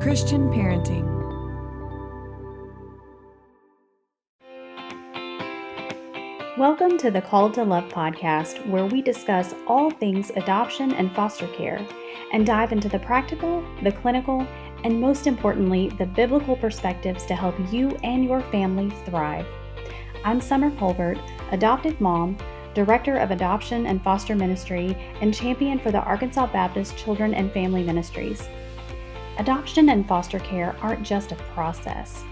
Christian parenting. Welcome to the Called to Love podcast, where we discuss all things adoption and foster care and dive into the practical, the clinical, and most importantly, the biblical perspectives to help you and your family thrive. I'm Summer Colbert, adopted mom, director of adoption and foster ministry, and champion for the Arkansas Baptist Children and Family Ministries. Adoption and foster care aren't just a process.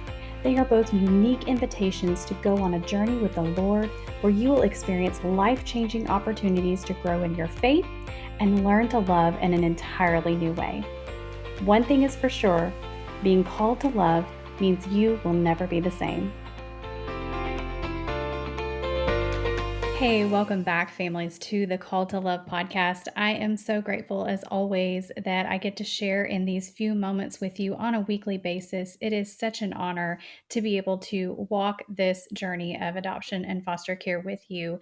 They are both unique invitations to go on a journey with the Lord where you will experience life-changing opportunities to grow in your faith and learn to love in an entirely new way. One thing is for sure, being called to love means you will never be the same. Hey, welcome back, families, to the Call to Love podcast. I am so grateful, as always, that I get to share in these few moments with you on a weekly basis. It is such an honor to be able to walk this journey of adoption and foster care with you.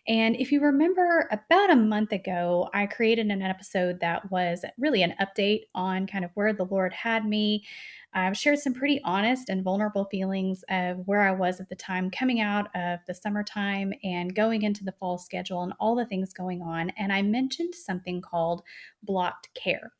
And if you remember, about a month ago, I created an episode that was really an update on kind of where the Lord had me. I've shared some pretty honest and vulnerable feelings of where I was at the time, coming out of the summertime and going into the fall schedule and all the things going on. And I mentioned something called blocked care.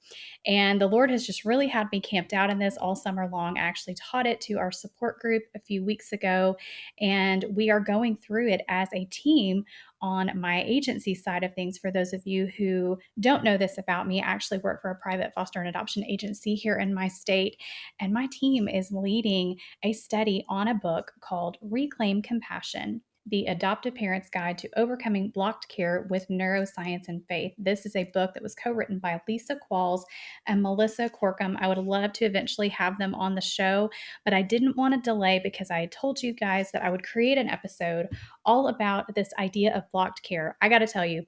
And the Lord has just really had me camped out in this all summer long. I actually taught it to our support group a few weeks ago, and we are going through it as a team on my agency side of things. For those of you who don't know this about me, I actually work for a private foster and adoption agency here in my state. And my team is leading a study on a book called Reclaim Compassion: The Adoptive Parent's Guide to Overcoming Blocked Care with Neuroscience and Faith. This is a book that was co-written by Lisa Qualls and Melissa Corkum. I would love to eventually have them on the show, but I didn't want to delay because I had told you guys that I would create an episode all about this idea of blocked care. I got to tell you,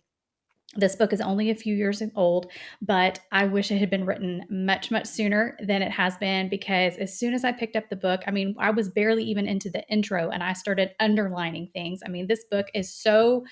this book is only a few years old, but I wish it had been written much, much sooner than it has been, because as soon as I picked up the book, I was barely even into the intro and I started underlining things. This book is so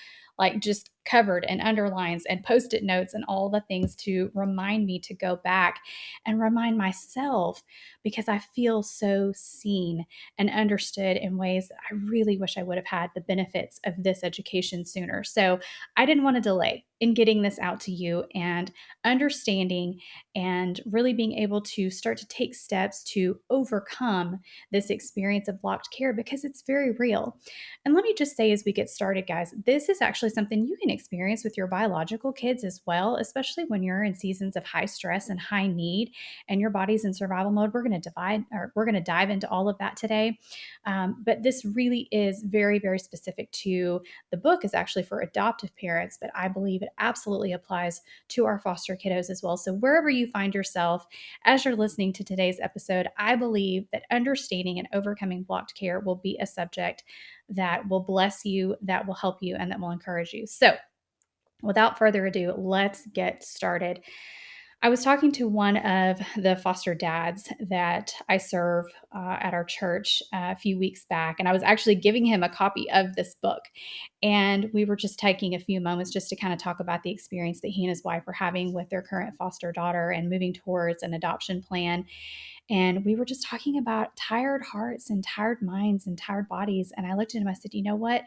just covered in underlines and post-it notes and all the things to remind me to go back and remind myself, because I feel so seen and understood in ways that I really wish I would have had the benefits of this education sooner. So I didn't want to delay in getting this out to you and understanding and really being able to start to take steps to overcome this experience of blocked care, because it's very real. And let me just say, as we get started, guys, this is actually something you can experience with your biological kids as well, especially when you're in seasons of high stress and high need and your body's in survival mode. We're going to dive into all of that today. But this really is very, very specific to the book. Is actually for adoptive parents, but I believe it absolutely applies to our foster kiddos as well. So wherever you find yourself as you're listening to today's episode, I believe that understanding and overcoming blocked care will be a subject that will bless you, that will help you, and that will encourage you. So without further ado, let's get started. I was talking to one of the foster dads that I serve at our church a few weeks back, and I was actually giving him a copy of this book. And we were just taking a few moments just to kind of talk about the experience that he and his wife were having with their current foster daughter and moving towards an adoption plan. And we were just talking about tired hearts and tired minds and tired bodies. And I looked at him, I said, you know what?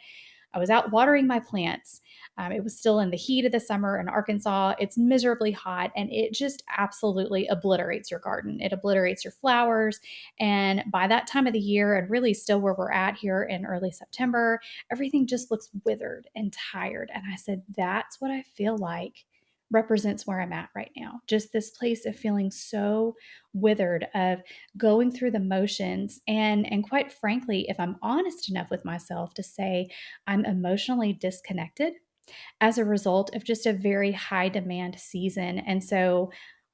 I was out watering my plants. It was still in the heat of the summer in Arkansas. It's miserably hot, and it just absolutely obliterates your garden. It obliterates your flowers. And by that time of the year, and really still where we're at here in early September, everything just looks withered and tired. And I said, that's what I feel like represents where I'm at right now. Just this place of feeling so withered, of going through the motions. And quite frankly, if I'm honest enough with myself to say, I'm emotionally disconnected as a result of just a very high demand season. And so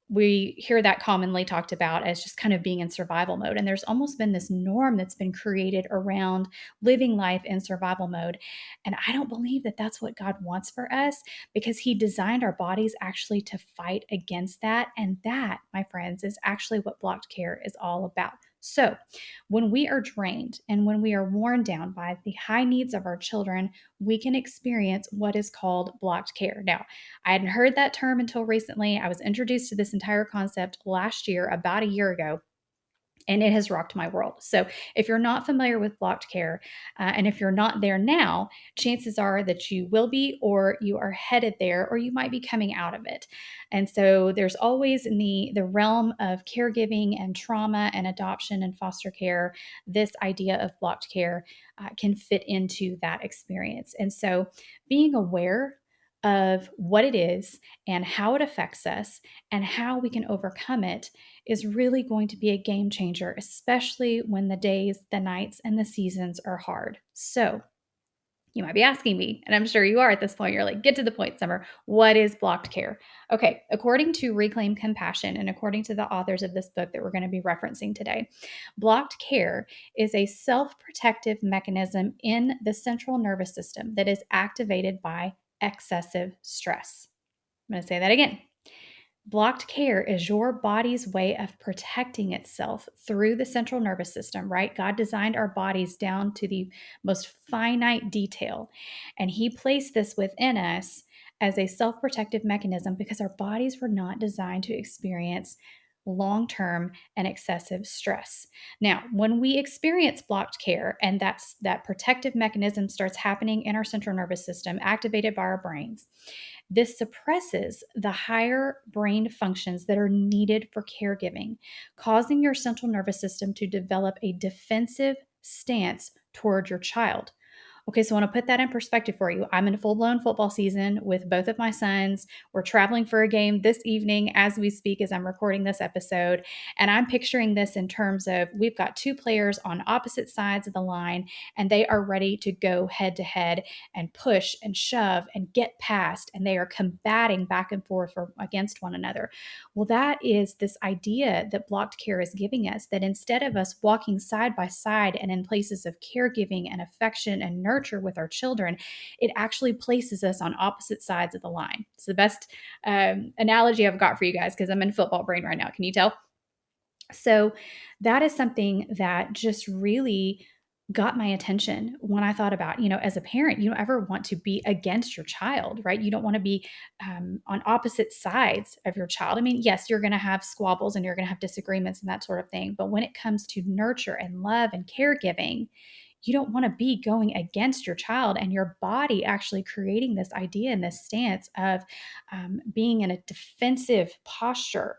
we hear that commonly talked about as just kind of being in survival mode. And there's almost been this norm that's been created around living life in survival mode. And I don't believe that that's what God wants for us, because He designed our bodies actually to fight against that. And that, my friends, is actually what blocked care is all about. So when we are drained and when we are worn down by the high needs of our children, we can experience what is called blocked care. Now, I hadn't heard that term until recently. I was introduced to this entire concept last year, about a year ago. And it has rocked my world. So, if you're not familiar with blocked care, and if you're not there now, chances are that you will be, or you are headed there, or you might be coming out of it. And so, there's always in the realm of caregiving and trauma and adoption and foster care, this idea of blocked care can fit into that experience. And so, being aware of what it is and how it affects us and how we can overcome it is really going to be a game changer, especially when the days, the nights, and the seasons are hard. So, you might be asking me, and I'm sure you are at this point. You're like, get to the point, Summer. What is blocked care? Okay, according to Reclaim Compassion and according to the authors of this book that we're going to be referencing today, blocked care is a self protective mechanism in the central nervous system that is activated by excessive stress. I'm going to say that again. Blocked care is your body's way of protecting itself through the central nervous system, right? God designed our bodies down to the most finite detail, and He placed this within us as a self protective mechanism because our bodies were not designed to experience long term and excessive stress. Now, when we experience blocked care and that protective mechanism starts happening in our central nervous system, activated by our brains, this suppresses the higher brain functions that are needed for caregiving, causing your central nervous system to develop a defensive stance toward your child. Okay, so I want to put that in perspective for you. I'm in full blown football season with both of my sons. We're traveling for a game this evening as we speak, as I'm recording this episode. And I'm picturing this in terms of we've got two players on opposite sides of the line, and they are ready to go head to head and push and shove and get past, and they are combating back and forth against one another. Well, that is this idea that blocked care is giving us, that instead of us walking side by side and in places of caregiving and affection and nurture with our children, it actually places us on opposite sides of the line. It's the best analogy I've got for you guys because I'm in football brain right now. Can you tell? So that is something that just really got my attention when I thought about, as a parent, you don't ever want to be against your child, right? You don't want to be on opposite sides of your child. I mean, yes, you're going to have squabbles and you're going to have disagreements and that sort of thing. But when it comes to nurture and love and caregiving, you don't want to be going against your child and your body actually creating this idea and this stance of being in a defensive posture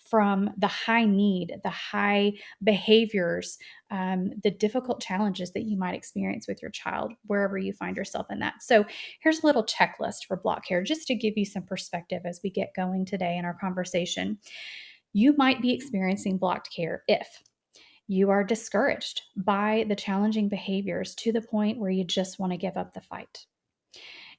from the high need, the high behaviors, the difficult challenges that you might experience with your child, wherever you find yourself in that. So, here's a little checklist for block care just to give you some perspective as we get going today in our conversation. You might be experiencing blocked care if you are discouraged by the challenging behaviors to the point where you just want to give up the fight.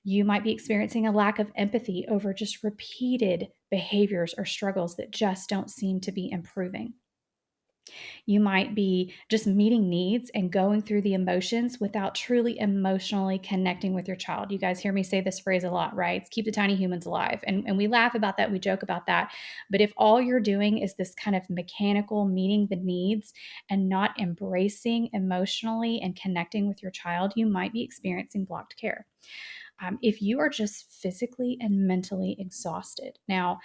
You might be experiencing a lack of empathy over just repeated behaviors or struggles that just don't seem to be improving. You might be just meeting needs and going through the emotions without truly emotionally connecting with your child. You guys hear me say this phrase a lot, right? It's keep the tiny humans alive. And we laugh about that, we joke about that. But if all you're doing is this kind of mechanical meeting the needs and not embracing emotionally and connecting with your child, you might be experiencing blocked care. If you are just physically and mentally exhausted. Now,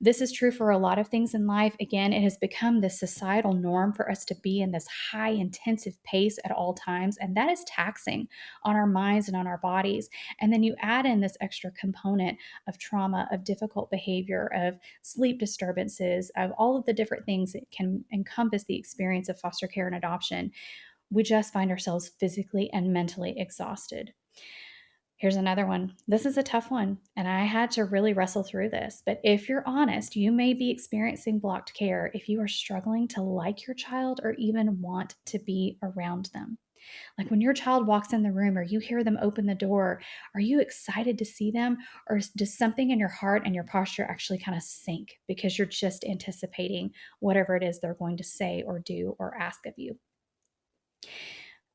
this is true for a lot of things in life. Again, it has become the societal norm for us to be in this high intensive pace at all times, and that is taxing on our minds and on our bodies. And then you add in this extra component of trauma, of difficult behavior, of sleep disturbances, of all of the different things that can encompass the experience of foster care and adoption. We just find ourselves physically and mentally exhausted. Here's another one. This is a tough one, and I had to really wrestle through this. But if you're honest, you may be experiencing blocked care if you are struggling to like your child or even want to be around them. Like when your child walks in the room or you hear them open the door, are you excited to see them? Or does something in your heart and your posture actually kind of sink because you're just anticipating whatever it is they're going to say or do or ask of you?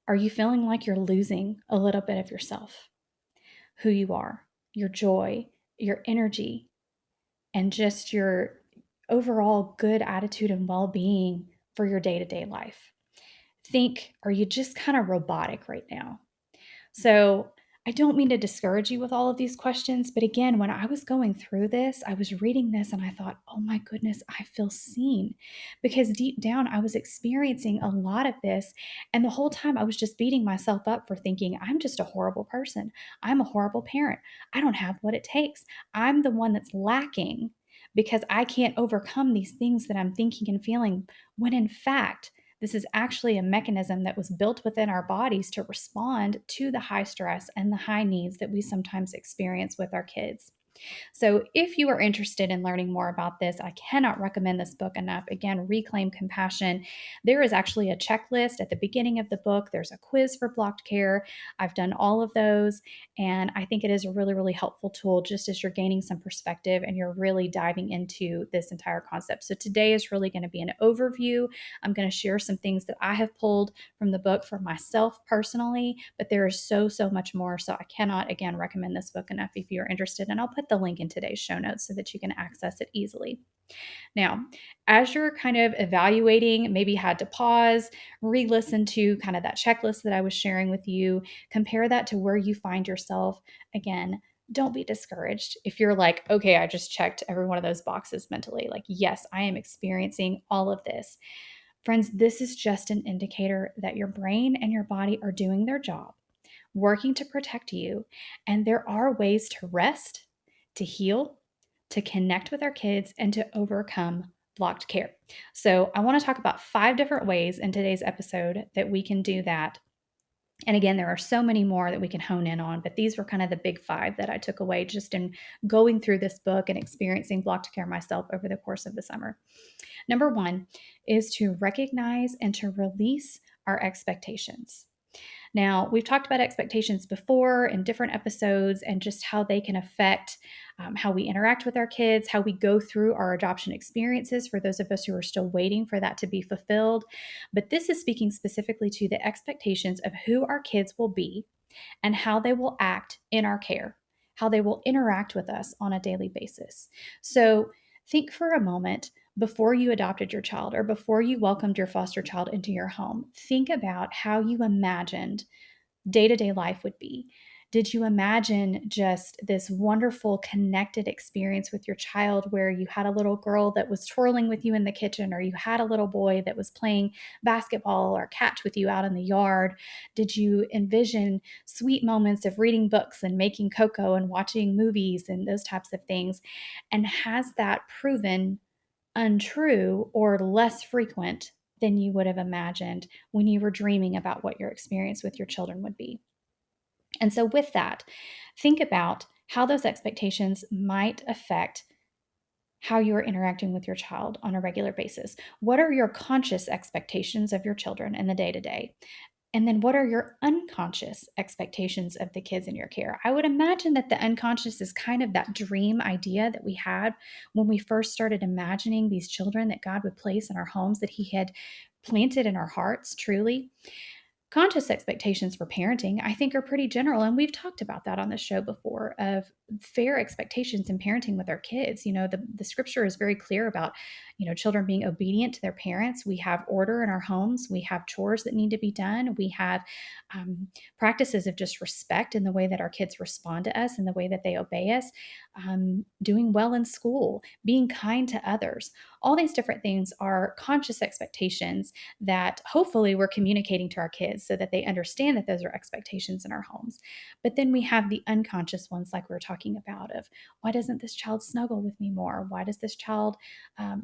Are you feeling like you're losing a little bit of yourself? Who you are, your joy, your energy, and just your overall good attitude and well being for your day to day life. Think, are you just kind of robotic right now? So, I don't mean to discourage you with all of these questions, but again, when I was going through this, I was reading this and I thought, oh my goodness, I feel seen. Because deep down, I was experiencing a lot of this. And the whole time, I was just beating myself up for thinking, I'm just a horrible person. I'm a horrible parent. I don't have what it takes. I'm the one that's lacking because I can't overcome these things that I'm thinking and feeling. When in fact, this is actually a mechanism that was built within our bodies to respond to the high stress and the high needs that we sometimes experience with our kids. So, if you are interested in learning more about this, I cannot recommend this book enough. Again, Reclaim Compassion. There is actually a checklist at the beginning of the book. There's a quiz for blocked care. I've done all of those, and I think it is a really, really helpful tool just as you're gaining some perspective and you're really diving into this entire concept. So, today is really going to be an overview. I'm going to share some things that I have pulled from the book for myself personally, but there is so, so much more. So, I cannot, again, recommend this book enough if you're interested. And I'll put the link in today's show notes so that you can access it easily. Now, as you're kind of evaluating, maybe had to pause, re listen to kind of that checklist that I was sharing with you, compare that to where you find yourself. Again, don't be discouraged if you're like, okay, I just checked every one of those boxes mentally. Like, yes, I am experiencing all of this. Friends, this is just an indicator that your brain and your body are doing their job, working to protect you. And there are ways to rest, to heal, to connect with our kids, and to overcome blocked care. So, I want to talk about 5 different ways in today's episode that we can do that. And again, there are so many more that we can hone in on, but these were kind of the big 5 that I took away just in going through this book and experiencing blocked care myself over the course of the summer. Number 1 is to recognize and to release our expectations. Now, we've talked about expectations before in different episodes and just how they can affect how we interact with our kids, how we go through our adoption experiences for those of us who are still waiting for that to be fulfilled. But this is speaking specifically to the expectations of who our kids will be and how they will act in our care, how they will interact with us on a daily basis. So, think for a moment before you adopted your child or before you welcomed your foster child into your home. Think about how you imagined day to day life would be. Did you imagine just this wonderful connected experience with your child where you had a little girl that was twirling with you in the kitchen, or you had a little boy that was playing basketball or catch with you out in the yard? Did you envision sweet moments of reading books and making cocoa and watching movies and those types of things? And has that proven untrue or less frequent than you would have imagined when you were dreaming about what your experience with your children would be? And so, with that, think about how those expectations might affect how you're interacting with your child on a regular basis. What are your conscious expectations of your children in the day to day? And then what are your unconscious expectations of the kids in your care? I would imagine that the unconscious is kind of that dream idea that we had when we first started imagining these children that God would place in our homes, that He had planted in our hearts truly. Conscious expectations for parenting, I think, are pretty general. And we've talked about that on the show before of fair expectations in parenting with our kids. The scripture is very clear about, children being obedient to their parents. We have order in our homes. We have chores that need to be done. We have practices of just respect in the way that our kids respond to us and the way that they obey us, doing well in school, being kind to others. All these different things are conscious expectations that hopefully we're communicating to our kids so that they understand that those are expectations in our homes. But then we have the unconscious ones, like we were talking about, of why doesn't this child snuggle with me more? Why does this child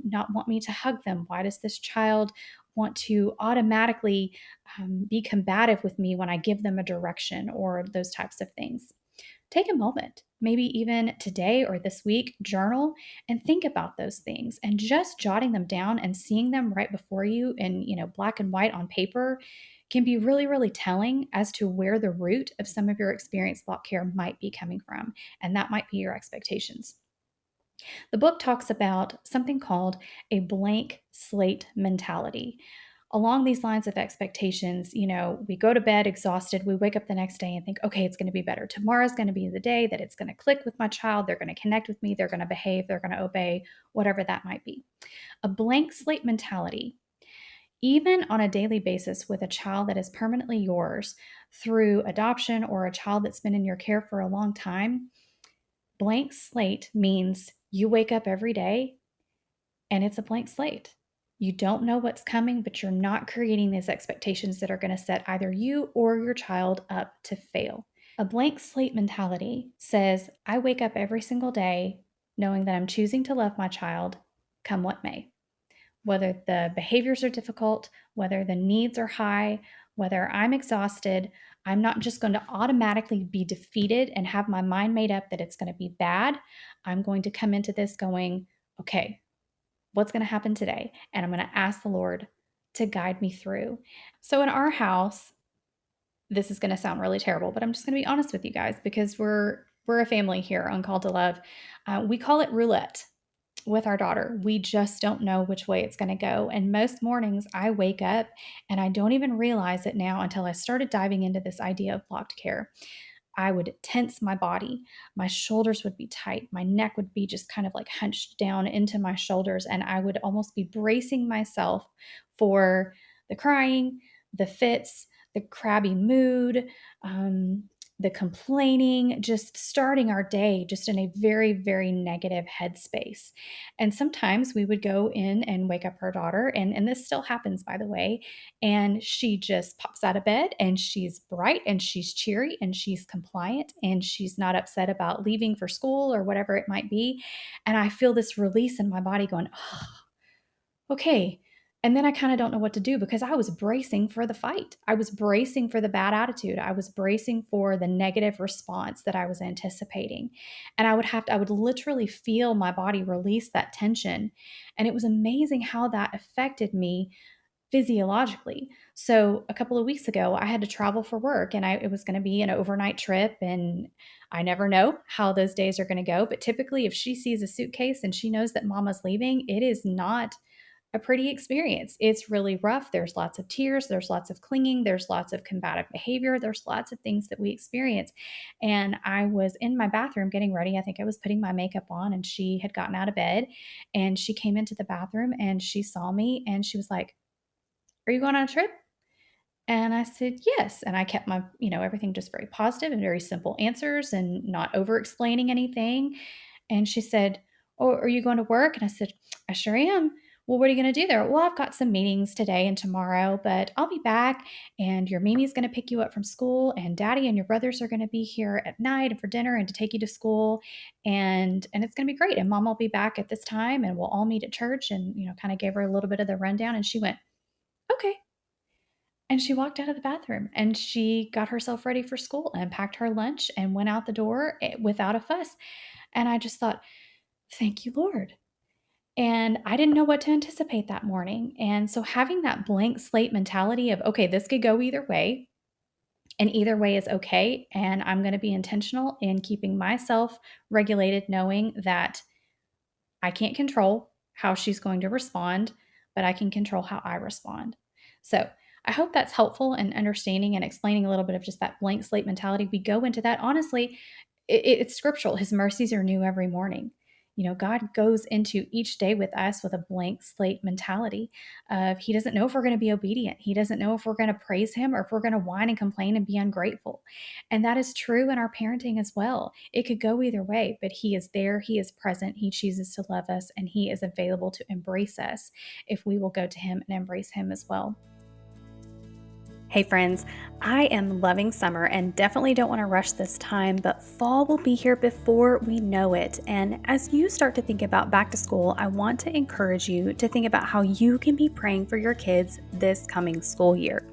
not want me to hug them? Why does this child want to automatically be combative with me when I give them a direction, or those types of things? Take a moment, maybe even today or this week, journal and think about those things, and just jotting them down and seeing them right before you in, black and white on paper can be really, really telling as to where the root of some of your experienced block care might be coming from. And that might be your expectations. The book talks about something called a blank slate mentality. Along these lines of expectations, we go to bed exhausted. We wake up the next day and think, okay, it's going to be better. Tomorrow's going to be the day that it's going to click with my child. They're going to connect with me. They're going to behave. They're going to obey, whatever that might be. A blank slate mentality even on a daily basis with a child that is permanently yours through adoption or a child that's been in your care for a long time, blank slate means you wake up every day and it's a blank slate. You don't know what's coming, but you're not creating these expectations that are going to set either you or your child up to fail. A blank slate mentality says, I wake up every single day knowing that I'm choosing to love my child come what may. Whether the behaviors are difficult, whether the needs are high, whether I'm exhausted, I'm not just going to automatically be defeated and have my mind made up that it's going to be bad. I'm going to come into this going, okay, what's going to happen today? And I'm going to ask the Lord to guide me through. So in our house, this is going to sound really terrible, but I'm just going to be honest with you guys because we're a family here on Call to Love. We call it roulette with our daughter. We just don't know which way it's going to go. And most mornings I wake up and I don't even realize it now until I started diving into this idea of blocked care. I would tense my body. My shoulders would be tight. My neck would be just kind of like hunched down into my shoulders. And I would almost be bracing myself for the crying, the fits, the crabby mood, the complaining, just starting our day just in a very, very negative headspace. And sometimes we would go in and wake up her daughter, and this still happens, by the way, and she just pops out of bed and she's bright and she's cheery and she's compliant and she's not upset about leaving for school or whatever it might be. And I feel this release in my body going, oh, okay. And then I kind of don't know what to do because I was bracing for the fight. I was bracing for the bad attitude. I was bracing for the negative response that I was anticipating. And I would literally feel my body release that tension. And it was amazing how that affected me physiologically. So a couple of weeks ago, I had to travel for work and it was going to be an overnight trip. And I never know how those days are going to go. But typically, if she sees a suitcase and she knows that mama's leaving, it is not a pretty experience. It's really rough. There's lots of tears, there's lots of clinging, there's lots of combative behavior, there's lots of things that we experience. And I was in my bathroom getting ready. I think I was putting my makeup on and she had gotten out of bed and she came into the bathroom and she saw me and she was like, "Are you going on a trip?" And I said, "Yes." And I kept my, everything just very positive and very simple answers and not over explaining anything. And she said, "Oh, are you going to work?" And I said, "I sure am." "Well, what are you going to do there?" "Well, I've got some meetings today and tomorrow, but I'll be back and your Mimi's going to pick you up from school and Daddy and your brothers are going to be here at night and for dinner and to take you to school and it's going to be great. And Mom will be back at this time and we'll all meet at church." And, kind of gave her a little bit of the rundown and she went, "Okay." And she walked out of the bathroom and she got herself ready for school and packed her lunch and went out the door without a fuss. And I just thought, thank you, Lord. And I didn't know what to anticipate that morning. And so having that blank slate mentality of, okay, this could go either way, and either way is okay. And I'm going to be intentional in keeping myself regulated, knowing that I can't control how she's going to respond, but I can control how I respond. So I hope that's helpful in understanding and explaining a little bit of just that blank slate mentality. We go into that, honestly, it's scriptural. His mercies are new every morning. God goes into each day with us with a blank slate mentality of he doesn't know if we're going to be obedient. He doesn't know if we're going to praise him or if we're going to whine and complain and be ungrateful. And that is true in our parenting as well. It could go either way, but he is there. He is present. He chooses to love us and he is available to embrace us if we will go to him and embrace him as well. Hey friends, I am loving summer and definitely don't want to rush this time, but fall will be here before we know it. And as you start to think about back to school, I want to encourage you to think about how you can be praying for your kids this coming school year.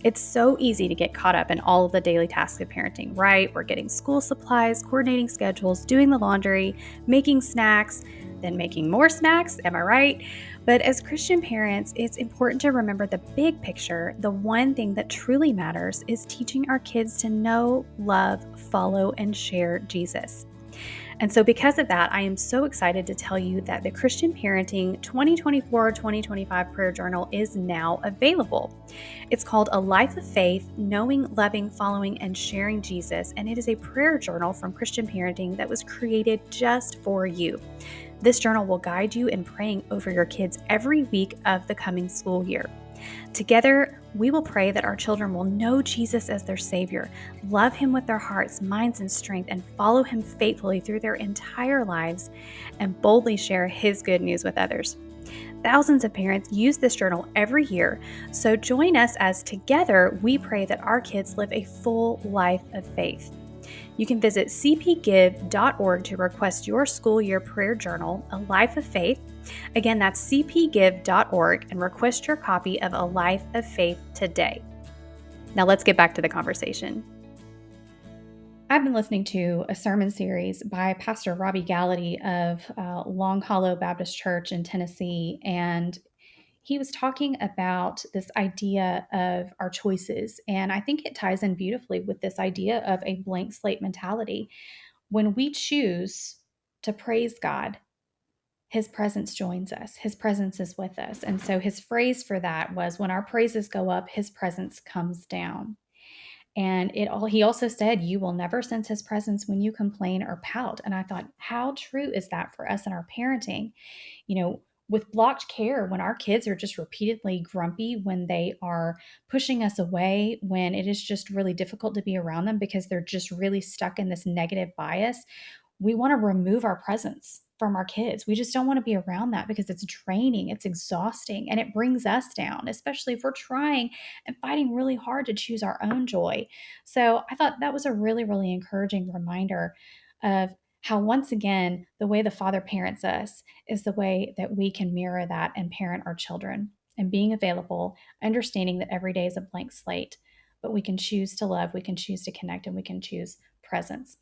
It's so easy to get caught up in all of the daily tasks of parenting, right? We're getting school supplies, coordinating schedules, doing the laundry, making snacks, then making more snacks, am I right? But as Christian parents, it's important to remember the big picture. The one thing that truly matters is teaching our kids to know, love, follow, and share Jesus. And so because of that, I am so excited to tell you that the Christian Parenting 2024-2025 Prayer Journal is now available. It's called A Life of Faith, Knowing, Loving, Following, and Sharing Jesus, and it is a prayer journal from Christian Parenting that was created just for you. This journal will guide you in praying over your kids every week of the coming school year. Together, we will pray that our children will know Jesus as their Savior, love Him with their hearts, minds, and strength, and follow Him faithfully through their entire lives, and boldly share His good news with others. Thousands of parents use this journal every year, so join us as together we pray that our kids live a full life of faith. You can visit cpgive.org to request your school year prayer journal, A Life of Faith. Again, that's cpgive.org, and request your copy of A Life of Faith today. Now let's get back to the conversation. I've been listening to a sermon series by Pastor Robbie Gallaty of Long Hollow Baptist Church in Tennessee, and he was talking about this idea of our choices. And I think it ties in beautifully with this idea of a blank slate mentality. When we choose to praise God, His presence joins us. His presence is with us. And so his phrase for that was, when our praises go up, His presence comes down. And he also said, you will never sense His presence when you complain or pout. And I thought, how true is that for us in our parenting? With blocked care, when our kids are just repeatedly grumpy, when they are pushing us away, when it is just really difficult to be around them because they're just really stuck in this negative bias, we want to remove our presence from our kids. We just don't want to be around that because it's draining, it's exhausting, and it brings us down, especially if we're trying and fighting really hard to choose our own joy. So I thought that was a really, really encouraging reminder of how, once again, the way the Father parents us is the way that we can mirror that and parent our children, and being available, understanding that every day is a blank slate, but we can choose to love, we can choose to connect, and we can choose presence.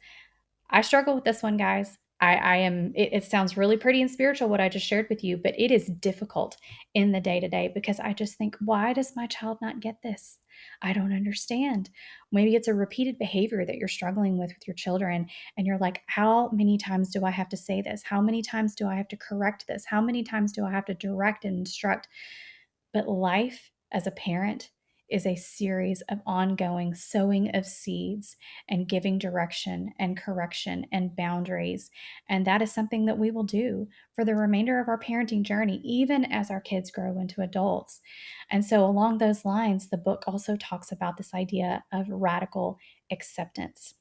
I struggle with this one, guys. I am, it sounds really pretty and spiritual what I just shared with you, but it is difficult in the day to day because I just think, why does my child not get this? I don't understand. Maybe it's a repeated behavior that you're struggling with your children. And you're like, how many times do I have to say this? How many times do I have to correct this? How many times do I have to direct and instruct? But life as a parent is a series of ongoing sowing of seeds and giving direction and correction and boundaries. And that is something that we will do for the remainder of our parenting journey, even as our kids grow into adults. And so, along those lines, the book also talks about this idea of radical acceptance.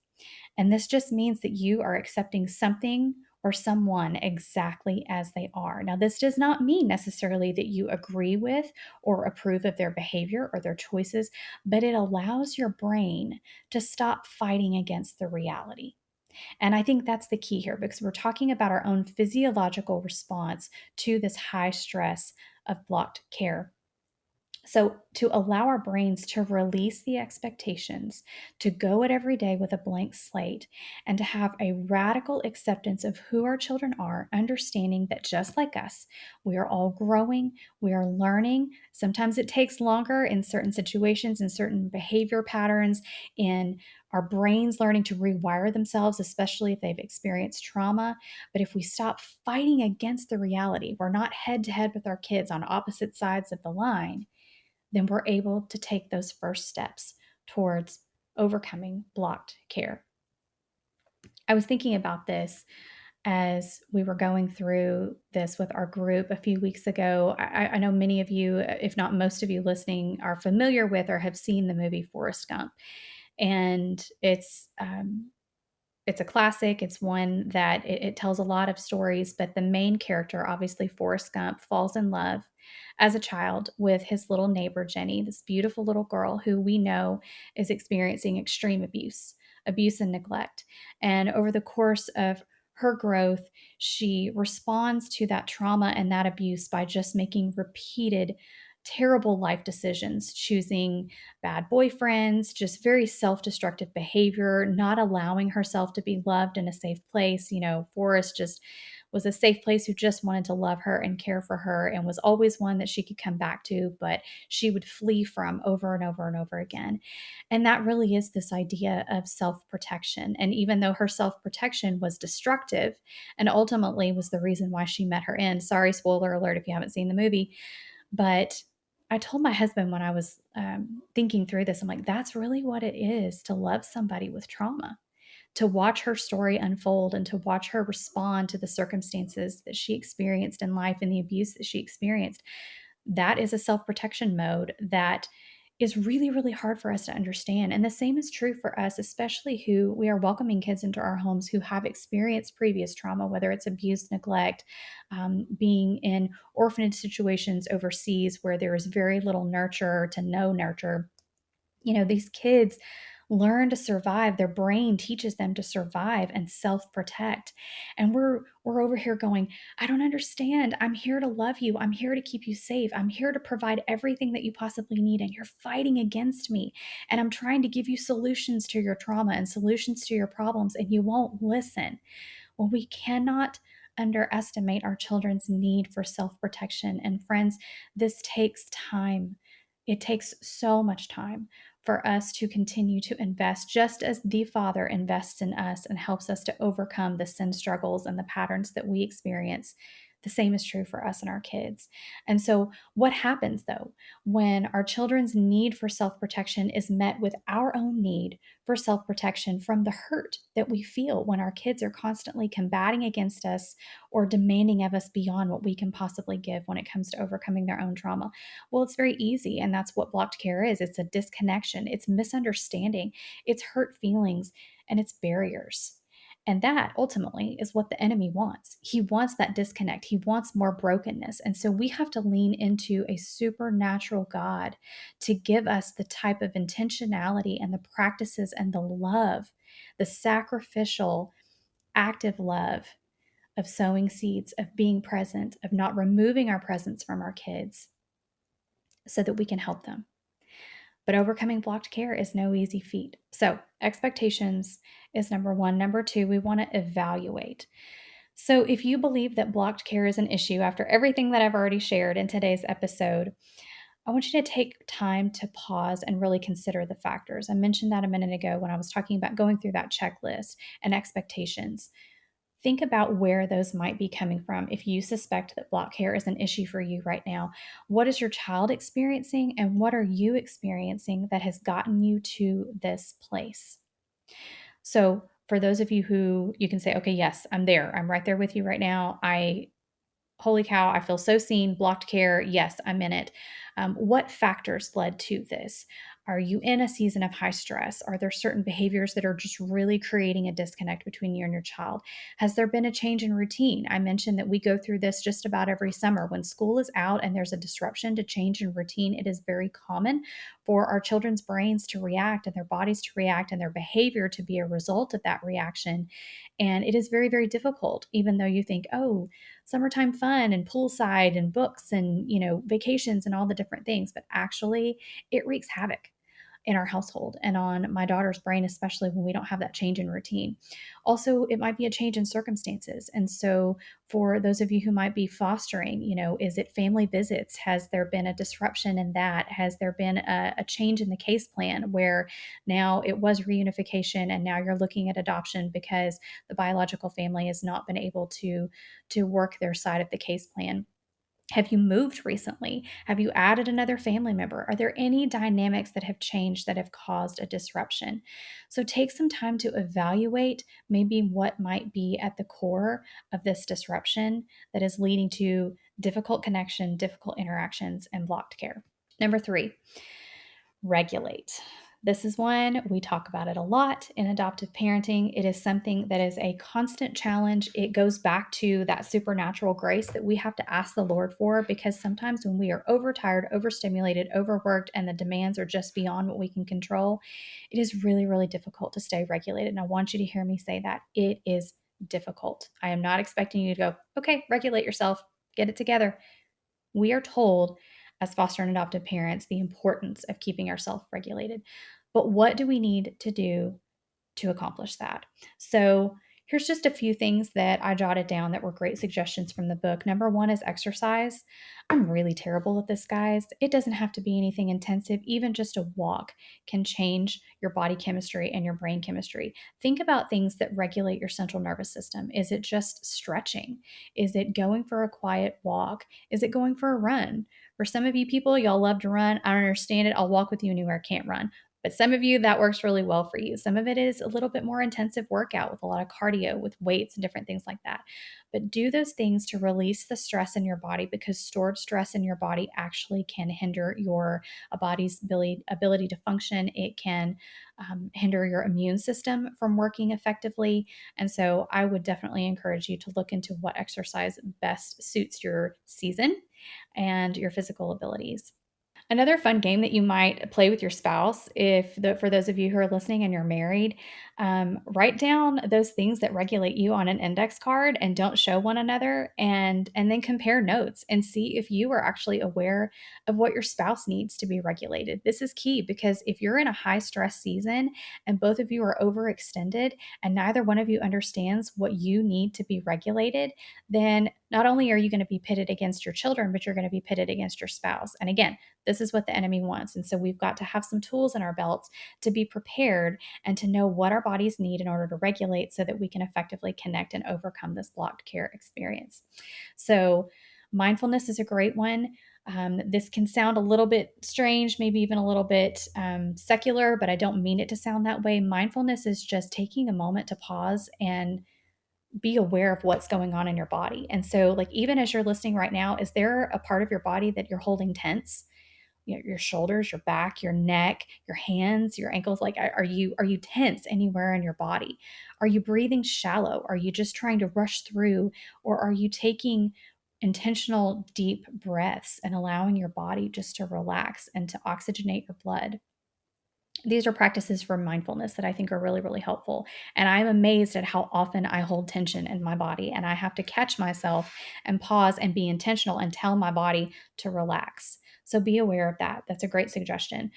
And this just means that you are accepting something or someone exactly as they are. Now, this does not mean necessarily that you agree with or approve of their behavior or their choices, but it allows your brain to stop fighting against the reality. And I think that's the key here, because we're talking about our own physiological response to this high stress of blocked care. So, to allow our brains to release the expectations, to go at every day with a blank slate, and to have a radical acceptance of who our children are, understanding that just like us, we are all growing, we are learning. Sometimes it takes longer in certain situations, in certain behavior patterns, in our brains learning to rewire themselves, especially if they've experienced trauma. But if we stop fighting against the reality, we're not head to head with our kids on opposite sides of the line, then we're able to take those first steps towards overcoming blocked care. I was thinking about this as we were going through this with our group a few weeks ago. I know many of you, if not most of you listening, are familiar with or have seen the movie Forrest Gump. And it's a classic. It's one that it tells a lot of stories, but the main character, obviously Forrest Gump, falls in love as a child with his little neighbor, Jenny, this beautiful little girl who we know is experiencing extreme abuse and neglect. And over the course of her growth, she responds to that trauma and that abuse by just making repeated terrible life decisions, choosing bad boyfriends, just very self destructive behavior, not allowing herself to be loved in a safe place. Forrest just was a safe place who just wanted to love her and care for her, and was always one that she could come back to, but she would flee from over and over and over again. And that really is this idea of self protection. And even though her self protection was destructive and ultimately was the reason why she met her end, sorry, spoiler alert if you haven't seen the movie, but I told my husband when I was thinking through this, I'm like, that's really what it is to love somebody with trauma, to watch her story unfold and to watch her respond to the circumstances that she experienced in life and the abuse that she experienced. that is a self-protection mode that is really, really hard for us to understand. And the same is true for us, especially who we are welcoming kids into our homes who have experienced previous trauma, whether it's abuse, neglect, being in orphanage situations overseas where there is very little nurture to no nurture. These kids learn to survive. Their brain teaches them to survive and self-protect. And we're over here going, I don't understand. I'm here to love you. I'm here to keep you safe. I'm here to provide everything that you possibly need. And you're fighting against me. And I'm trying to give you solutions to your trauma and solutions to your problems, and you won't listen. Well, we cannot underestimate our children's need for self protection. And friends, this takes time. It takes so much time for us to continue to invest, just as the Father invests in us and helps us to overcome the sin struggles and the patterns that we experience. The same is true for us and our kids. And so, what happens though when our children's need for self protection is met with our own need for self protection from the hurt that we feel when our kids are constantly combating against us or demanding of us beyond what we can possibly give when it comes to overcoming their own trauma? Well, it's very easy. And that's what blocked care is. It's a disconnection, it's misunderstanding, it's hurt feelings, and it's barriers. And that ultimately is what the enemy wants. He wants that disconnect. He wants more brokenness. And so we have to lean into a supernatural God to give us the type of intentionality and the practices and the love, the sacrificial, active love of sowing seeds, of being present, of not removing our presence from our kids so that we can help them. But overcoming blocked care is no easy feat. So, expectations is number one. Number two, we want to evaluate. So, if you believe that blocked care is an issue after everything that I've already shared in today's episode, I want you to take time to pause and really consider the factors. I mentioned that a minute ago when I was talking about going through that checklist and expectations. Think about where those might be coming from. If you suspect that block care is an issue for you right now, what is your child experiencing and what are you experiencing that has gotten you to this place? So, for those of you who you can say, okay, yes, I'm there. I'm right there with you right now. Holy cow, I feel so seen, blocked care. Yes, I'm in it. What factors led to this? Are you in a season of high stress? Are there certain behaviors that are just really creating a disconnect between you and your child? Has there been a change in routine? I mentioned that we go through this just about every summer. When school is out and there's a disruption to change in routine, it is very common for our children's brains to react and their bodies to react and their behavior to be a result of that reaction. And it is very, very difficult, even though you think, oh, summertime fun and poolside and books and, vacations and all the different things. But actually, it wreaks havoc in our household and on my daughter's brain, especially when we don't have that change in routine. Also, it might be a change in circumstances. And so, for those of you who might be fostering, is it family visits? Has there been a disruption in that? Has there been a change in the case plan where now it was reunification and now you're looking at adoption because the biological family has not been able to work their side of the case plan? Have you moved recently? Have you added another family member? Are there any dynamics that have changed that have caused a disruption? So take some time to evaluate maybe what might be at the core of this disruption that is leading to difficult connection, difficult interactions, and blocked care. Number three, regulate. This is one we talk about it a lot in adoptive parenting. It is something that is a constant challenge. It goes back to that supernatural grace that we have to ask the Lord for, because sometimes when we are overtired, overstimulated, overworked, and the demands are just beyond what we can control, it is really, really difficult to stay regulated. And I want you to hear me say that. It is difficult. I am not expecting you to go, okay, regulate yourself, get it together. We are told as foster and adoptive parents the importance of keeping ourselves regulated. But what do we need to do to accomplish that? So, here's just a few things that I jotted down that were great suggestions from the book. Number one is exercise. I'm really terrible at this, guys. It doesn't have to be anything intensive. Even just a walk can change your body chemistry and your brain chemistry. Think about things that regulate your central nervous system. Is it just stretching? Is it going for a quiet walk? Is it going for a run? For some of you people, y'all love to run. I don't understand it. I'll walk with you anywhere I can't run. But some of you, that works really well for you. Some of it is a little bit more intensive workout with a lot of cardio, with weights and different things like that. But do those things to release the stress in your body, because stored stress in your body actually can hinder your body's ability to function. It can hinder your immune system from working effectively. And so I would definitely encourage you to look into what exercise best suits your season and your physical abilities. Another fun game that you might play with your spouse, for those of you who are listening and you're married, write down those things that regulate you on an index card and don't show one another, and then compare notes and see if you are actually aware of what your spouse needs to be regulated. This is key, because if you're in a high stress season and both of you are overextended and neither one of you understands what you need to be regulated, then not only are you going to be pitted against your children, but you're going to be pitted against your spouse. And again, this is what the enemy wants. And so we've got to have some tools in our belts to be prepared and to know what our bodies need in order to regulate, so that we can effectively connect and overcome this blocked care experience. So, mindfulness is a great one. This can sound a little bit strange, maybe even a little bit secular, but I don't mean it to sound that way. Mindfulness is just taking a moment to pause and be aware of what's going on in your body. And so, like, even as you're listening right now, is there a part of your body that you're holding tense? Your shoulders, your back, your neck, your hands, your ankles. Like, are you tense anywhere in your body? Are you breathing shallow? Are you just trying to rush through, or are you taking intentional deep breaths and allowing your body just to relax and to oxygenate your blood? These are practices for mindfulness that I think are really, really helpful. And I'm amazed at how often I hold tension in my body, and I have to catch myself and pause and be intentional and tell my body to relax. So be aware of that. That's a great suggestion.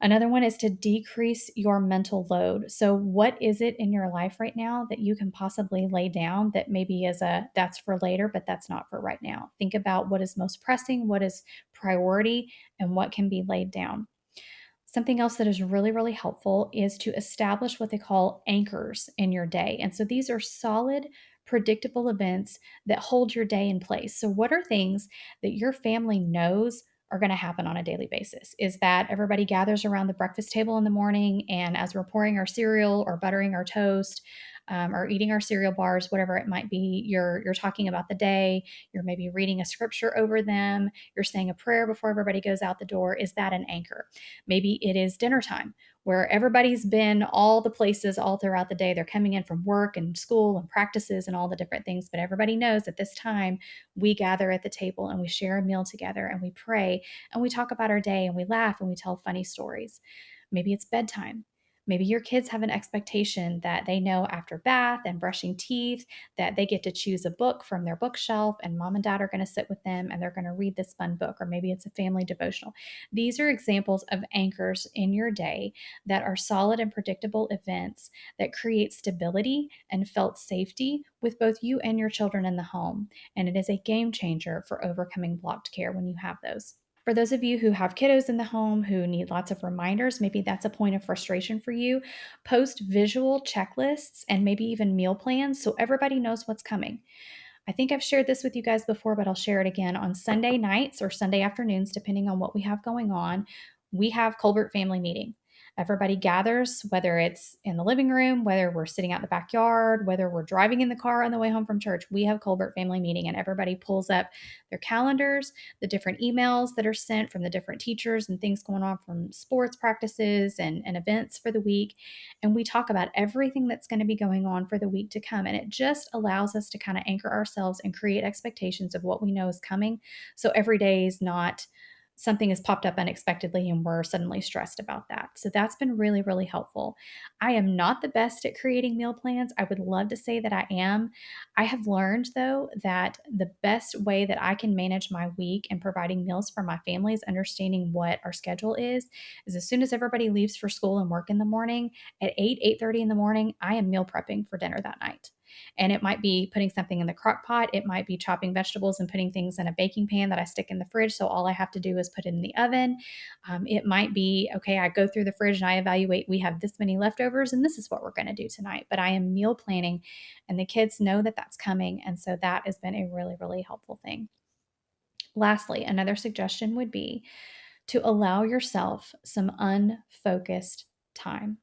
Another one is to decrease your mental load. So, what is it in your life right now that you can possibly lay down that maybe is that's for later, but that's not for right now? Think about what is most pressing, what is priority, and what can be laid down. Something else that is really, really helpful is to establish what they call anchors in your day. And so these are solid, predictable events that hold your day in place. So, what are things that your family knows are going to happen on a daily basis? Is that everybody gathers around the breakfast table in the morning, and as we're pouring our cereal or buttering our toast, or eating our cereal bars, whatever it might be, you're talking about the day, you're maybe reading a scripture over them, you're saying a prayer before everybody goes out the door. Is that an anchor? Maybe it is dinner time, where everybody's been all the places all throughout the day. They're coming in from work and school and practices and all the different things, but everybody knows at this time we gather at the table and we share a meal together and we pray and we talk about our day and we laugh and we tell funny stories. Maybe it's bedtime. Maybe your kids have an expectation that they know after bath and brushing teeth that they get to choose a book from their bookshelf, and mom and dad are going to sit with them and they're going to read this fun book, or maybe it's a family devotional. These are examples of anchors in your day that are solid and predictable events that create stability and felt safety with both you and your children in the home. And it is a game changer for overcoming blocked care when you have those. For those of you who have kiddos in the home who need lots of reminders, maybe that's a point of frustration for you. Post visual checklists and maybe even meal plans so everybody knows what's coming. I think I've shared this with you guys before, but I'll share it again. On Sunday nights or Sunday afternoons, depending on what we have going on, we have Colbert family meeting. Everybody gathers, whether it's in the living room, whether we're sitting out in the backyard, whether we're driving in the car on the way home from church. We have Colbert family meeting, and everybody pulls up their calendars, the different emails that are sent from the different teachers and things going on from sports practices and events for the week. And we talk about everything that's going to be going on for the week to come. And it just allows us to kind of anchor ourselves and create expectations of what we know is coming. So every day is not something has popped up unexpectedly and we're suddenly stressed about that. So that's been really, really helpful. I am not the best at creating meal plans. I would love to say that I am. I have learned, though, that the best way that I can manage my week and providing meals for my family is understanding what our schedule is as soon as everybody leaves for school and work in the morning, at 8:30 in the morning, I am meal prepping for dinner that night. And it might be putting something in the crock pot. It might be chopping vegetables and putting things in a baking pan that I stick in the fridge. So all I have to do is put it in the oven. It might be, okay, I go through the fridge and I evaluate, we have this many leftovers and this is what we're going to do tonight. But I am meal planning and the kids know that that's coming. And so that has been a really, really helpful thing. Lastly, another suggestion would be to allow yourself some unfocused time.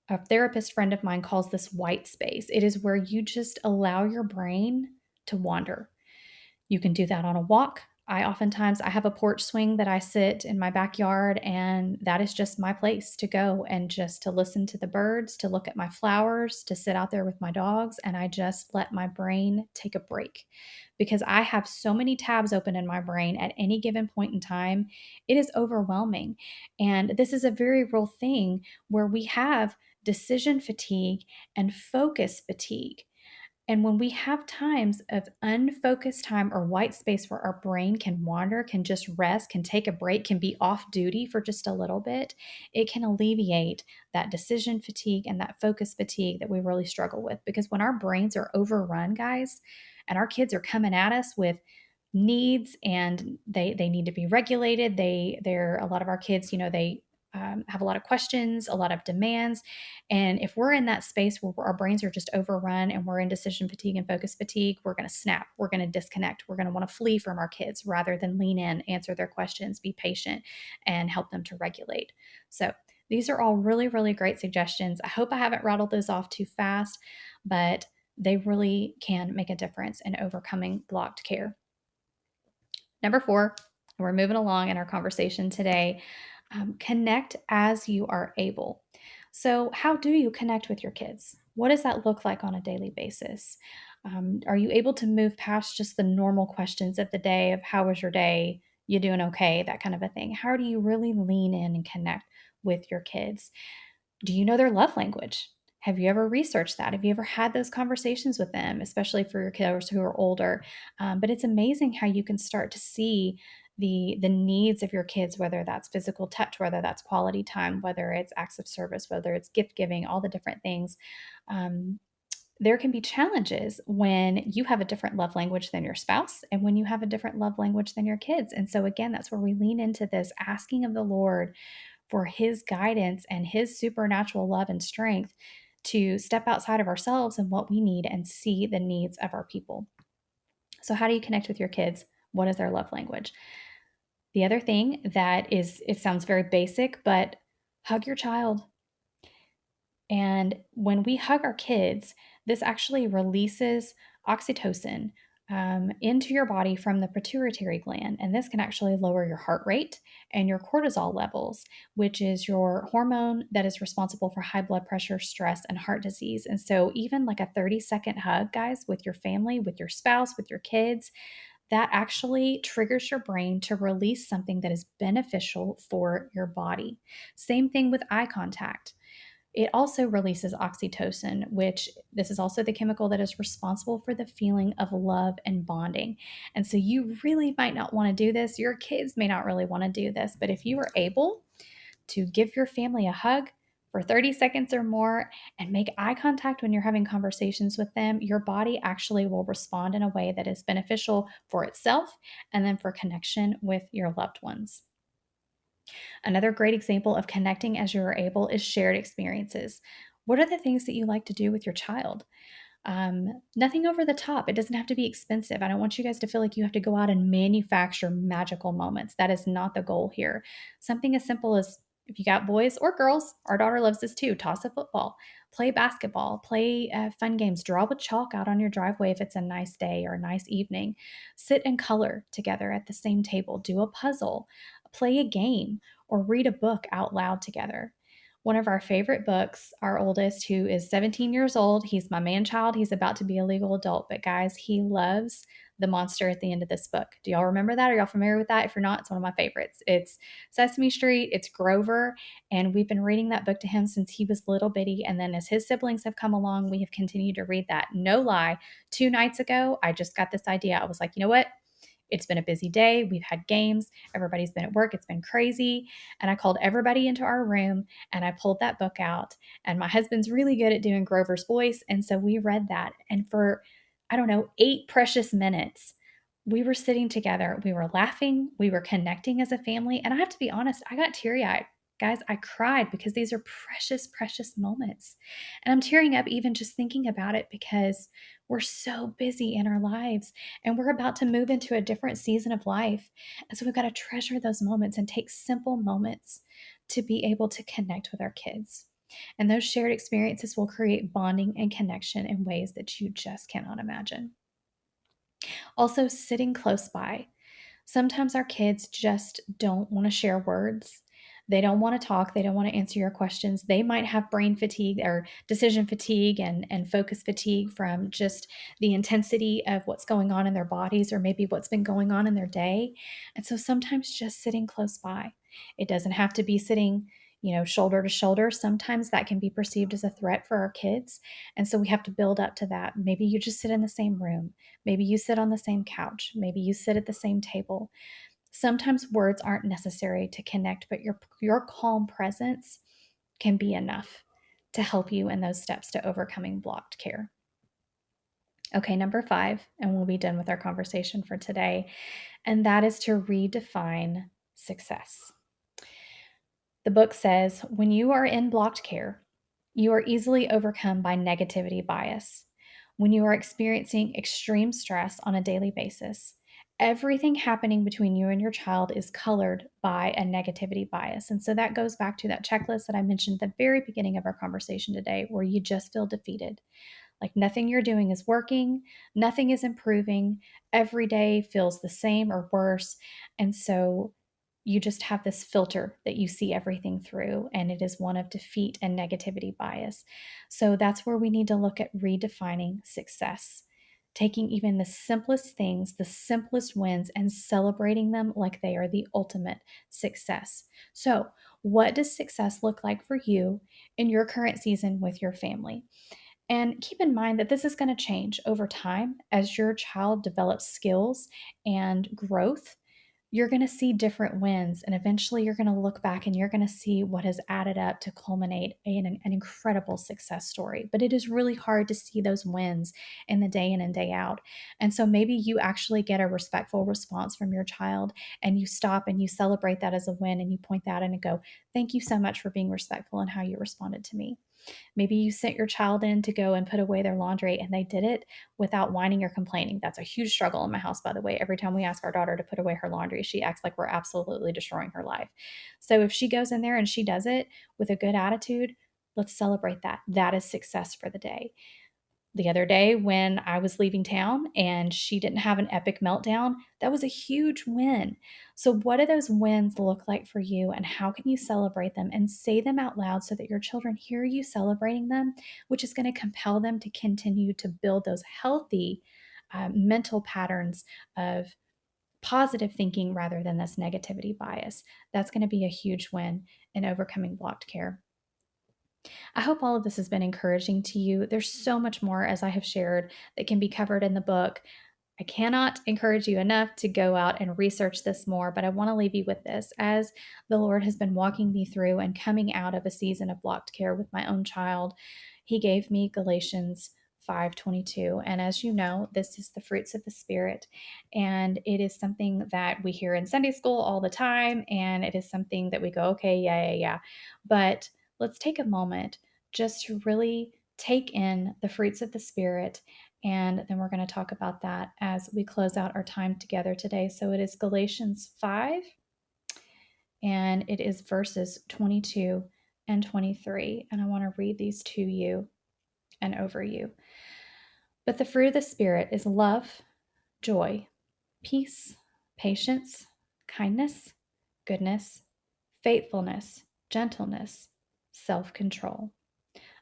A therapist friend of mine calls this white space. It is where you just allow your brain to wander. You can do that on a walk. I have a porch swing that I sit in my backyard, and that is just my place to go and just to listen to the birds, to look at my flowers, to sit out there with my dogs, and I just let my brain take a break because I have so many tabs open in my brain at any given point in time. It is overwhelming. And this is a very real thing where we have decision fatigue and focus fatigue. And when we have times of unfocused time or white space where our brain can wander, can just rest, can take a break, can be off duty for just a little bit, it can alleviate that decision fatigue and that focus fatigue that we really struggle with. Because when our brains are overrun, guys, and our kids are coming at us with needs and they need to be regulated, they're a lot of our kids, they have a lot of questions, a lot of demands. And if we're in that space where our brains are just overrun and we're in decision fatigue and focus fatigue, we're going to snap. We're going to disconnect. We're going to want to flee from our kids rather than lean in, answer their questions, be patient, and help them to regulate. So these are all really, really great suggestions. I hope I haven't rattled those off too fast, but they really can make a difference in overcoming blocked care. Number 4, we're moving along in our conversation today. Connect as you are able. So, how do you connect with your kids? What does that look like on a daily basis? Are you able to move past just the normal questions of the day of how was your day? You doing okay? That kind of a thing. How do you really lean in and connect with your kids? Do you know their love language? Have you ever researched that? Have you ever had those conversations with them, especially for your kids who are older? But it's amazing how you can start to see the needs of your kids, whether that's physical touch, whether that's quality time, whether it's acts of service, whether it's gift giving, all the different things. Um, there can be challenges when you have a different love language than your spouse and when you have a different love language than your kids. And so, again, that's where we lean into this asking of the Lord for his guidance and his supernatural love and strength to step outside of ourselves and what we need and see the needs of our people. So, how do you connect with your kids? What is their love language? The other thing that is, it sounds very basic, but hug your child. And when we hug our kids, this actually releases oxytocin into your body from the pituitary gland. And this can actually lower your heart rate and your cortisol levels, which is your hormone that is responsible for high blood pressure, stress, and heart disease. And so, even like a 30-second hug, guys, with your family, with your spouse, with your kids, that actually triggers your brain to release something that is beneficial for your body. Same thing with eye contact. It also releases oxytocin, which this is also the chemical that is responsible for the feeling of love and bonding. And so you really might not want to do this. Your kids may not really want to do this, but if you are able to give your family a hug for 30 seconds or more and make eye contact when you're having conversations with them, your body actually will respond in a way that is beneficial for itself and then for connection with your loved ones. Another great example of connecting as you are able is shared experiences. What are the things that you like to do with your child? Nothing over the top. It doesn't have to be expensive. I don't want you guys to feel like you have to go out and manufacture magical moments. That is not the goal here. Something as simple as, if you got boys or girls, our daughter loves this too, toss a football, play basketball, play fun games, draw with chalk out on your driveway if it's a nice day or a nice evening, sit and color together at the same table, do a puzzle, play a game, or read a book out loud together. One of our favorite books, our oldest, who is 17 years old, he's my man child. He's about to be a legal adult, but guys, he loves the monster at the end of this book. Do y'all remember that? Are y'all familiar with that? If you're not, it's one of my favorites. It's Sesame Street, it's Grover, and we've been reading that book to him since he was little bitty. And then as his siblings have come along, we have continued to read that. No lie, 2 nights ago, I just got this idea. I was like, you know what? It's been a busy day. We've had games. Everybody's been at work. It's been crazy. And I called everybody into our room and I pulled that book out. And my husband's really good at doing Grover's voice. And so we read that. And for, I don't know, 8 precious minutes, we were sitting together. We were laughing. We were connecting as a family. And I have to be honest, I got teary eyed. Guys, I cried because these are precious, precious moments. And I'm tearing up even just thinking about it because we're so busy in our lives and we're about to move into a different season of life. And so we've got to treasure those moments and take simple moments to be able to connect with our kids. And those shared experiences will create bonding and connection in ways that you just cannot imagine. Also, sitting close by. Sometimes our kids just don't want to share words. They don't want to talk. They don't want to answer your questions. They might have brain fatigue or decision fatigue and focus fatigue from just the intensity of what's going on in their bodies or maybe what's been going on in their day. And so sometimes just sitting close by. It doesn't have to be sitting, shoulder to shoulder. Sometimes that can be perceived as a threat for our kids. And so we have to build up to that. Maybe you just sit in the same room. Maybe you sit on the same couch. Maybe you sit at the same table. Sometimes words aren't necessary to connect, but your calm presence can be enough to help you in those steps to overcoming blocked care. Okay, number 5, and we'll be done with our conversation for today, and that is to redefine success. The book says, when you are in blocked care, you are easily overcome by negativity bias. When you are experiencing extreme stress on a daily basis, everything happening between you and your child is colored by a negativity bias. And so that goes back to that checklist that I mentioned at the very beginning of our conversation today, where you just feel defeated. Like nothing you're doing is working, nothing is improving, every day feels the same or worse. And so you just have this filter that you see everything through, and it is one of defeat and negativity bias. So that's where we need to look at redefining success, taking even the simplest things, the simplest wins, and celebrating them like they are the ultimate success. So, what does success look like for you in your current season with your family? And keep in mind that this is going to change over time as your child develops skills and growth. You're going to see different wins, and eventually you're going to look back and you're going to see what has added up to culminate in an incredible success story. But it is really hard to see those wins in the day in and day out. And so maybe you actually get a respectful response from your child and you stop and you celebrate that as a win and you point that out and go, thank you so much for being respectful in how you responded to me. Maybe you sent your child in to go and put away their laundry and they did it without whining or complaining. That's a huge struggle in my house, by the way. Every time we ask our daughter to put away her laundry, she acts like we're absolutely destroying her life. So if she goes in there and she does it with a good attitude, let's celebrate that. That is success for the day. The other day when I was leaving town and she didn't have an epic meltdown, that was a huge win. So, what do those wins look like for you, and how can you celebrate them and say them out loud so that your children hear you celebrating them, which is going to compel them to continue to build those healthy mental patterns of positive thinking rather than this negativity bias? That's going to be a huge win in overcoming blocked care. I hope all of this has been encouraging to you. There's so much more, as I have shared, that can be covered in the book. I cannot encourage you enough to go out and research this more, but I want to leave you with this. As the Lord has been walking me through and coming out of a season of blocked care with my own child, He gave me Galatians 5:22. And as you know, this is the fruits of the Spirit. And it is something that we hear in Sunday school all the time. And it is something that we go, okay, yeah. But let's take a moment just to really take in the fruits of the Spirit. And then we're going to talk about that as we close out our time together today. So it is Galatians 5, and it is verses 22 and 23. And I want to read these to you and over you. But the fruit of the Spirit is love, joy, peace, patience, kindness, goodness, faithfulness, gentleness, self control.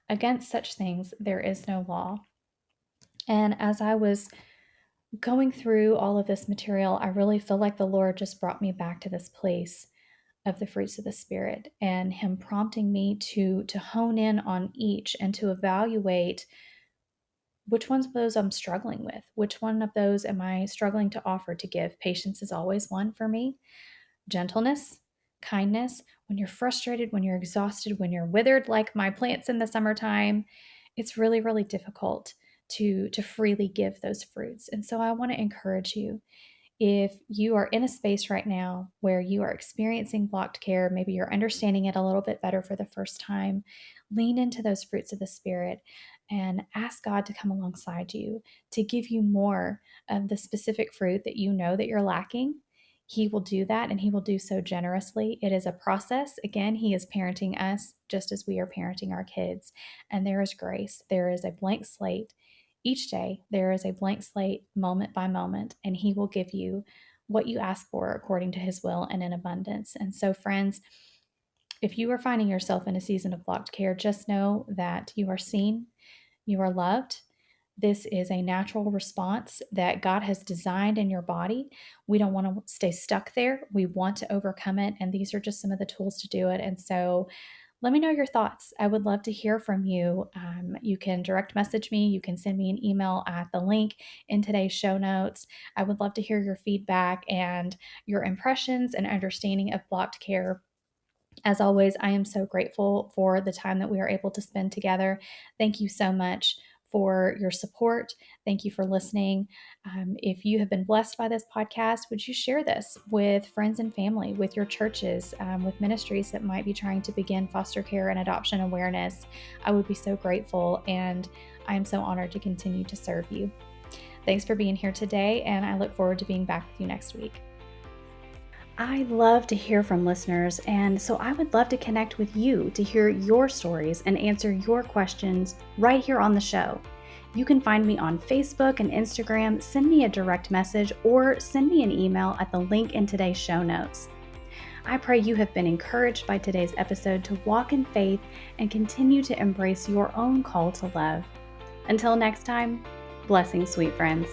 Against such things there is no law. And as I was going through all of this material, I really feel like the Lord just brought me back to this place of the fruits of the Spirit and Him prompting me to hone in on each and to evaluate which ones of those I'm struggling with. Which one of those am I struggling to offer to give? Patience is always one for me. Gentleness, kindness, when you're frustrated, when you're exhausted, when you're withered like my plants in the summertime, it's really, really difficult to freely give those fruits. And so I want to encourage you, If you are in a space right now where you are experiencing blocked care, maybe you're understanding it a little bit better for the first time, lean into those fruits of the Spirit and ask God to come alongside you to give you more of the specific fruit that you know that you're lacking. He will do that, and He will do so generously. It is a process. Again, He is parenting us just as we are parenting our kids. And there is grace. There is a blank slate. Each day, there is a blank slate, moment by moment, and He will give you what you ask for according to His will and in abundance. And so, friends, if you are finding yourself in a season of blocked care, just know that you are seen, you are loved. This is a natural response that God has designed in your body. We don't want to stay stuck there. We want to overcome it. And these are just some of the tools to do it. And so let me know your thoughts. I would love to hear from you. You can direct message me. You can send me an email at the link in today's show notes. I would love to hear your feedback and your impressions and understanding of blocked care. As always, I am so grateful for the time that we are able to spend together. Thank you so much for your support. Thank you for listening. If you have been blessed by this podcast, would you share this with friends and family, with your churches, with ministries that might be trying to begin foster care and adoption awareness? I would be so grateful, and I am so honored to continue to serve you. Thanks for being here today, and I look forward to being back with you next week. I love to hear from listeners, and so I would love to connect with you to hear your stories and answer your questions right here on the show. You can find me on Facebook and Instagram, send me a direct message, or send me an email at the link in today's show notes. I pray you have been encouraged by today's episode to walk in faith and continue to embrace your own call to love. Until next time, blessings, sweet friends.